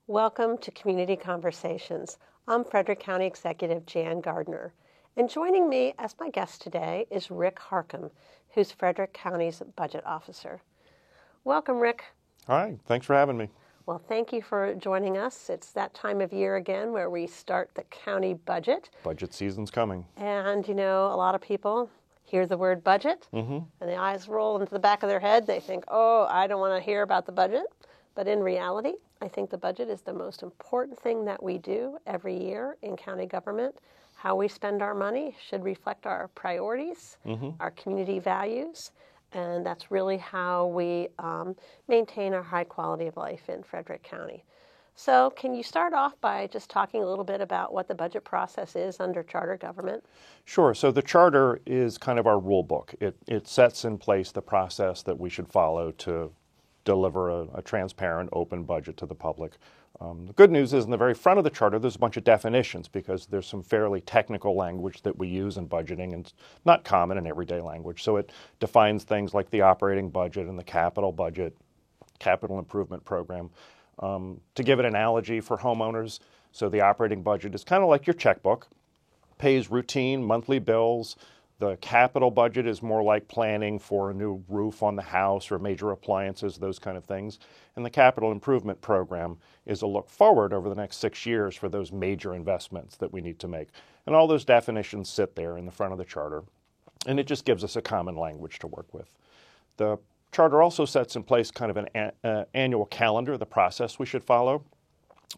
Welcome to Community Conversations. I'm Frederick County Executive Jan Gardner, and joining me as my guest today is Rick Harcum, who's Frederick County's Budget Officer. Welcome, Rick. Hi, thanks for having me. Well, thank you for joining us. It's that time of year again where we start the county budget. Budget season's coming. And, you know, a lot of people hear the word budget, and the eyes roll into the back of their head. They think, oh, I don't want to hear about the budget. But in reality, I think the budget is the most important thing that we do every year in county government. How we spend our money should reflect our priorities, our community values, and that's really how we maintain our high quality of life in Frederick County. So can you start off by just talking a little bit about what the budget process is under charter government? Sure. So the charter is kind of our rule book. It sets in place the process that we should follow to deliver a transparent, open budget to the public. The good news is in the very front of the charter, there's a bunch of definitions because there's some fairly technical language that we use in budgeting and it's not common in everyday language. So it defines things like the operating budget and the capital budget, capital improvement program. To give an analogy for homeowners, so the operating budget is kind of like your checkbook, pays routine monthly bills. The capital budget is more like planning for a new roof on the house or major appliances, those kind of things. And the capital improvement program is a look forward over the next 6 years for those major investments that we need to make. And all those definitions sit there in the front of the charter. And it just gives us a common language to work with. The charter also sets in place kind of an annual calendar, the process we should follow.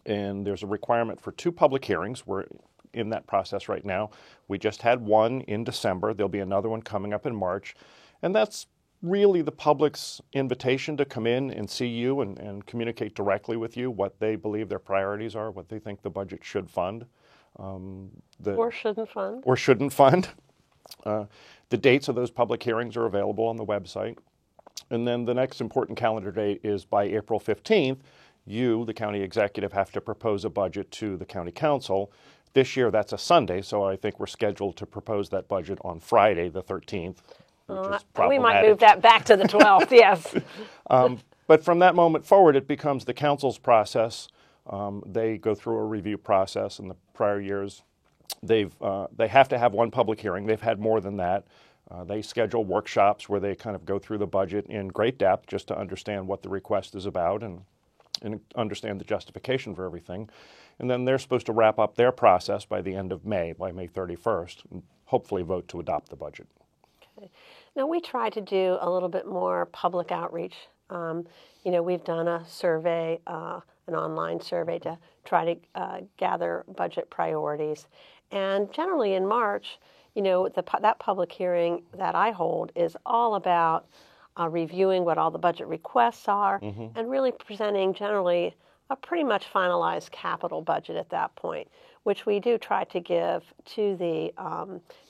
And there's a requirement for 2 public hearings. We're in that process right now. We just had one in December. There'll be another one coming up in March. And that's really the public's invitation to come in and see you and communicate directly with you what they believe their priorities are, what they think the budget should fund. Or shouldn't fund. Or shouldn't fund. The dates of those public hearings are available on the website. And then the next important calendar date is by April 15th, you, the county executive, have to propose a budget to the county council. This year, that's a Sunday, so I think we're scheduled to propose that budget on Friday, the 13th, which is problematic. We might move that back to the 12th, yes. But from that moment forward, it becomes the council's process. They go through a review process. In the prior years, they have to have one public hearing. They've had more than that. They schedule workshops where they kind of go through the budget in great depth just to understand what the request is about and understand the justification for everything. And then they're supposed to wrap up their process by the end of May, by May 31st, and hopefully vote to adopt the budget. Okay. Now, we try to do a little bit more public outreach. We've done a survey, an online survey to try to gather budget priorities. And generally in March, that public hearing that I hold is all about reviewing what all the budget requests are and really presenting generally a pretty much finalized capital budget at that point, which we do try to give to the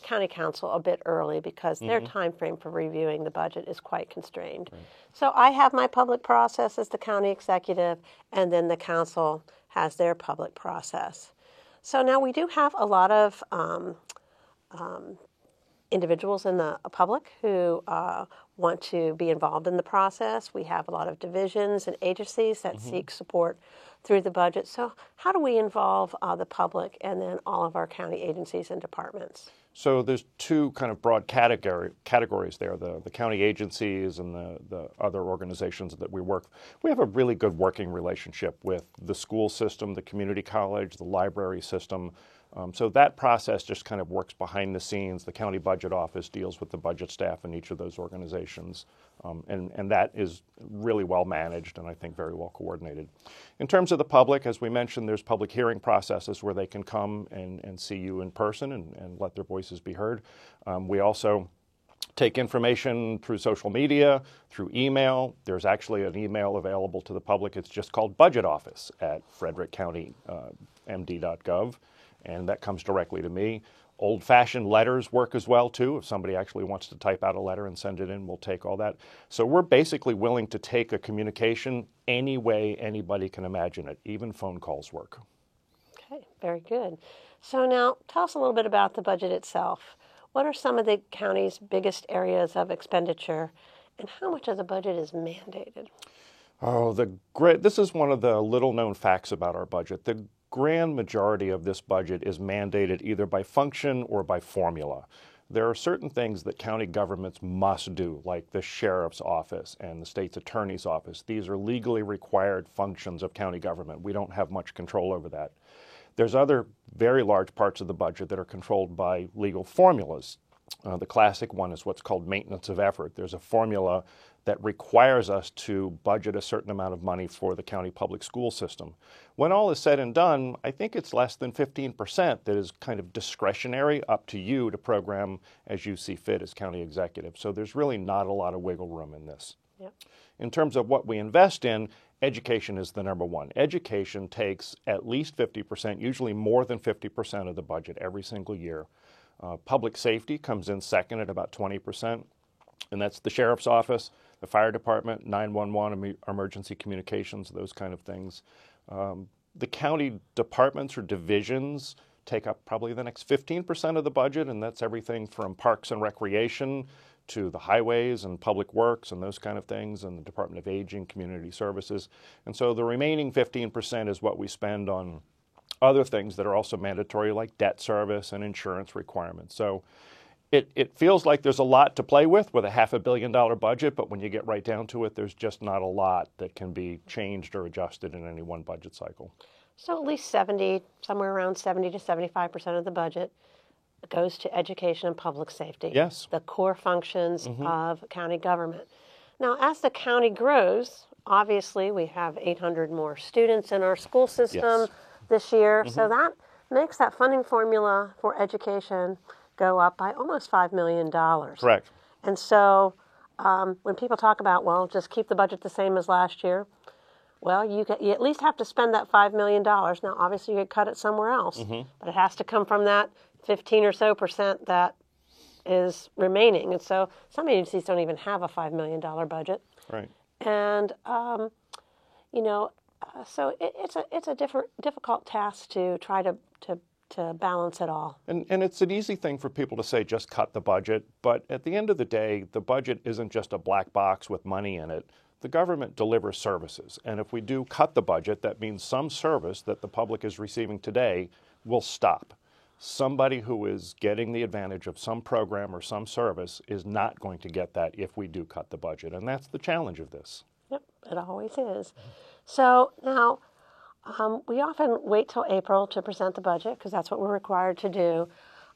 county council a bit early because their time frame for reviewing the budget is quite constrained. Right. So I have my public process as the county executive, and then the council has their public process. So now we do have a lot of individuals in the public who want to be involved in the process. We have a lot of divisions and agencies that seek support through the budget. So how do we involve the public and then all of our county agencies and departments? So there's 2 kind of broad categories there, the county agencies and the other organizations that we work. We have a really good working relationship with the school system, the community college, the library system. So that process just kind of works behind the scenes. The county budget office deals with the budget staff in each of those organizations. And that is really well managed and I think very well coordinated. In terms of the public, as we mentioned, there's public hearing processes where they can come and see you in person and let their voices be heard. We also take information through social media, through email. There's actually an email available to the public. It's just called budgetoffice@frederickcountymd.gov. And that comes directly to me. Old-fashioned letters work as well, too. If somebody actually wants to type out a letter and send it in, we'll take all that. So we're basically willing to take a communication any way anybody can imagine it. Even phone calls work. Okay, very good. So now tell us a little bit about the budget itself. What are some of the county's biggest areas of expenditure, and how much of the budget is mandated? Oh, this is one of the little known facts about our budget. The grand majority of this budget is mandated either by function or by formula. There are certain things that county governments must do, like the sheriff's office and the state's attorney's office. These are legally required functions of county government. We don't have much control over that. There's other very large parts of the budget that are controlled by legal formulas. The classic one is what's called maintenance of effort. There's a formula that requires us to budget a certain amount of money for the county public school system. When all is said and done, I think it's less than 15% that is kind of discretionary, up to you to program as you see fit as county executive. So there's really not a lot of wiggle room in this. Yep. In terms of what we invest in, education is the number one. Education takes at least 50%, usually more than 50% of the budget every single year. Public safety comes in second at about 20%, and that's the sheriff's office, the fire department, 911, emergency communications, those kind of things. The county departments or divisions take up probably the next 15% of the budget, and that's everything from parks and recreation to the highways and public works and those kind of things, and the Department of Aging, community services. And so the remaining 15% is what we spend on other things that are also mandatory, like debt service and insurance requirements. So it feels like there's a lot to play with a $500 million budget, but when you get right down to it, there's just not a lot that can be changed or adjusted in any one budget cycle. So at least somewhere around 70 to 75% of the budget goes to education and public safety. Yes. The core functions of county government. Now, as the county grows, obviously we have 800 more students in our school system. Yes. This year, so that makes that funding formula for education go up by almost $5 million. Correct. And so when people talk about, well, just keep the budget the same as last year, well, you at least have to spend that $5 million. Now, obviously, you could cut it somewhere else, but it has to come from that 15 or so percent that is remaining. And so some agencies don't even have a $5 million budget. Right. And, so it's a difficult task to try to balance it all. And it's an easy thing for people to say, just cut the budget. But at the end of the day, the budget isn't just a black box with money in it. The government delivers services. And if we do cut the budget, that means some service that the public is receiving today will stop. Somebody who is getting the advantage of some program or some service is not going to get that if we do cut the budget. And that's the challenge of this. Yep, it always is. So now, we often wait till April to present the budget because that's what we're required to do.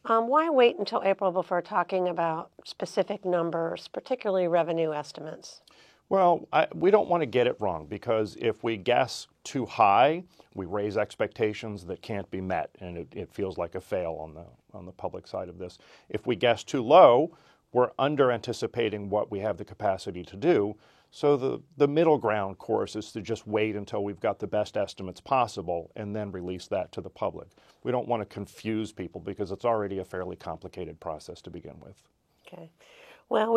Why wait until April before talking about specific numbers, particularly revenue estimates? Well, we don't want to get it wrong, because if we guess too high, we raise expectations that can't be met, and it feels like a fail on the public side of this. If we guess too low, we're under anticipating what we have the capacity to do. So the middle ground course is to just wait until we've got the best estimates possible and then release that to the public. We don't want to confuse people because it's already a fairly complicated process to begin with. Okay. Well,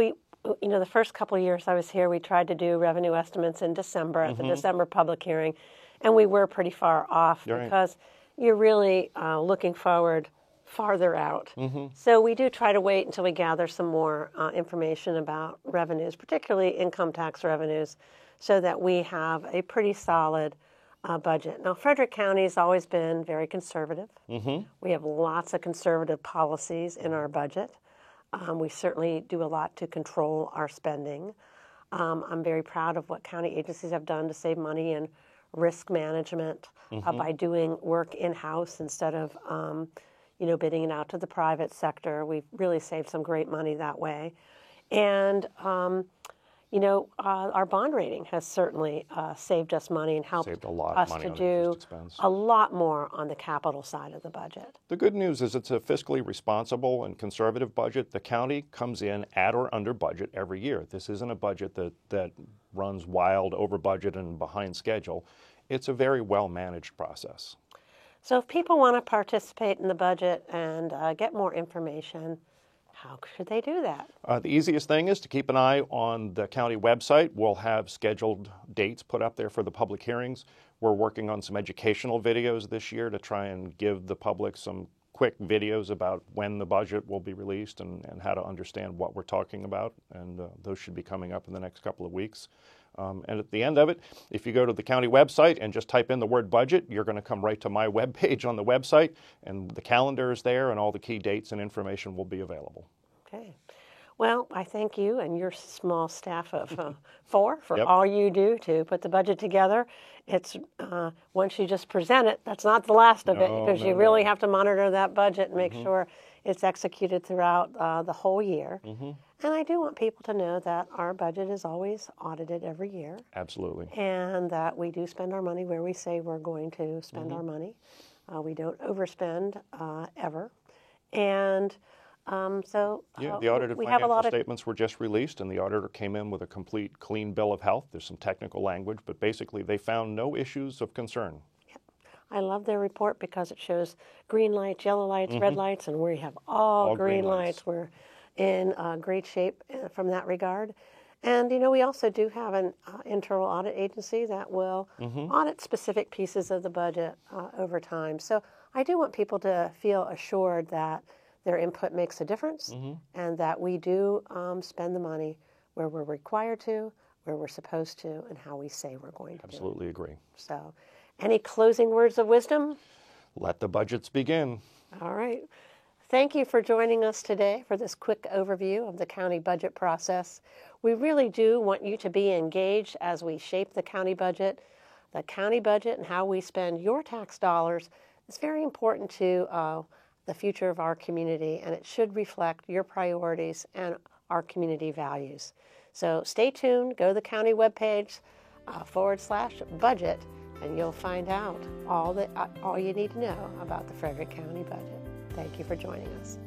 the first couple of years I was here, we tried to do revenue estimates in December at the December public hearing, and we were pretty far off because you're really looking farther out. So we do try to wait until we gather some more information about revenues, particularly income tax revenues, so that we have a pretty solid budget. Now, Frederick County has always been very conservative. We have lots of conservative policies in our budget. We certainly do a lot to control our spending. I'm very proud of what county agencies have done to save money in risk management by doing work in-house instead of bidding it out to the private sector. We've really saved some great money that way. And, our bond rating has certainly saved us money and helped us to do a lot more on the capital side of the budget. The good news is it's a fiscally responsible and conservative budget. The county comes in at or under budget every year. This isn't a budget that runs wild, over budget, and behind schedule. It's a very well-managed process. So if people want to participate in the budget and get more information, how should they do that? The easiest thing is to keep an eye on the county website. We'll have scheduled dates put up there for the public hearings. We're working on some educational videos this year to try and give the public some quick videos about when the budget will be released and how to understand what we're talking about. And those should be coming up in the next couple of weeks. And at the end of it, if you go to the county website and just type in the word budget, you're going to come right to my webpage on the website, and the calendar is there, and all the key dates and information will be available. Okay. Well, I thank you and your small staff of four for Yep. all you do to put the budget together. It's once you just present it, that's not the last of it, because you really have to monitor that budget and make sure it's executed throughout the whole year. And I do want people to know that our budget is always audited every year. Absolutely. And that we do spend our money where we say we're going to spend our money. We don't overspend ever. And the audited we have a financial lot of statements were just released, and the auditor came in with a complete, clean bill of health. There's some technical language, but basically they found no issues of concern. I love their report because it shows green lights, yellow lights, red lights, and we have all green lights. We're in great shape from that regard. And, we also do have an internal audit agency that will audit specific pieces of the budget over time. So I do want people to feel assured that their input makes a difference and that we do spend the money where we're required to, where we're supposed to, and how we say we're going to. Absolutely agree. So, any closing words of wisdom? Let the budgets begin. All right. Thank you for joining us today for this quick overview of the county budget process. We really do want you to be engaged as we shape the county budget. The county budget and how we spend your tax dollars is very important to the future of our community, and it should reflect your priorities and our community values. So stay tuned, go to the county webpage /budget, and you'll find out all you need to know about the Frederick County budget. Thank you for joining us.